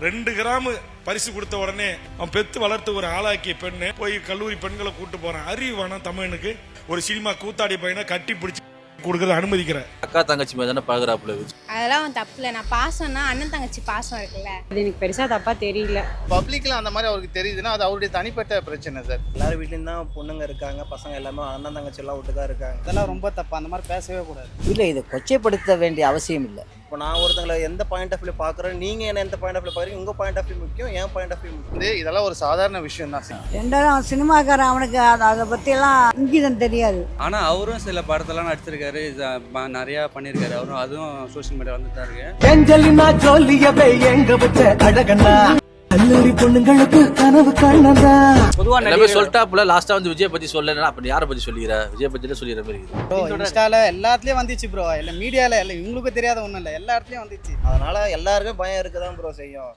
2 gram பரிசு கொடுத்த உடனே அவன் பெத்து வளர்த்து ஒரு ஆளாக்கிய பெண்ணு போய் கல்லூரி பெண்களை கூட்டு போறான். அறிவானா தமிழனுக்கு ஒரு சினிமா கூத்தாடி பையனை கட்டி பிடிச்சி கொடுக்கறது அனுமதிக்கிற அக்கா தங்கச்சி மாதிரி தானே பாக்குறாப்புல. அதெல்லாம் தப்பு இல்லை. நான் பாசம்னா அண்ணன் தங்கச்சி பாசம் இருக்குல்ல, அது எனக்கு பெருசா தப்பா தெரியல. பப்ளிக்ல அந்த மாதிரி அவருக்கு தெரியுதுன்னா அது அவருடைய தனிப்பட்ட பிரச்சனை சார். எல்லாரும் வீட்லேயும் தான் பொண்ணுங்க இருக்காங்க, பசங்க எல்லாமே அண்ணன் தங்கச்சி எல்லாம் விட்டு தான் இருக்காங்க. இதெல்லாம் ரொம்ப தப்பு, அந்த மாதிரி பேசவே கூடாது. இல்லை, இதை கொச்சைப்படுத்த வேண்டிய அவசியம் இல்லை. இப்போ நான் ஒருத்தங்களை எந்த பாயிண்ட் ஆஃப் வியூ பார்க்குறேன், நீங்கள் என்ன எந்த பாயிண்ட் ஆஃப் வியூ பார்க்குறீங்க, உங்கள் பாயிண்ட் ஆஃப் வியூ முக்கியம், என் பாயிண்ட் ஆஃப் வியூ முக்கியம். இதெல்லாம் ஒரு சாதாரண விஷயம் தான் சார். ரெண்டாவது சினிமாக்காரன், அவனுக்கு அதை பற்றியெல்லாம் இங்கிதம் தெரியாது. ஆனால் அவரும் சில படத்தெல்லாம் நடிச்சிருக்காரு, நிறையா பண்ணியிருக்காரு. அவரும் அதுவும் சோஷியல் மீடியா வந்துட்டு இருக்கு. கல்லூரி பொண்ணுங்களுக்கு கனவு கண்ணதா பொதுவா எல்லாமே சொல்லிட்டாப்புல. லாஸ்டா வந்து விஜய் பத்தி சொல்லலைன்னா அப்ப யாரை பத்தி சொல்லிக்கிற? விஜய் பத்தி சொல்லிடுற மாதிரி இருக்குது. ப்ரோ இன்ஸ்டால எல்லாத்துலயும் வந்துச்சு ப்ரோ, இல்லை மீடியால இல்லை, இவங்களுக்கு தெரியாத ஒன்றும் இல்லை, எல்லா இடத்துலயும் வந்துச்சு. அதனால எல்லாருக்கும் பயம் இருக்க தான் ப்ரோ செய்யும்.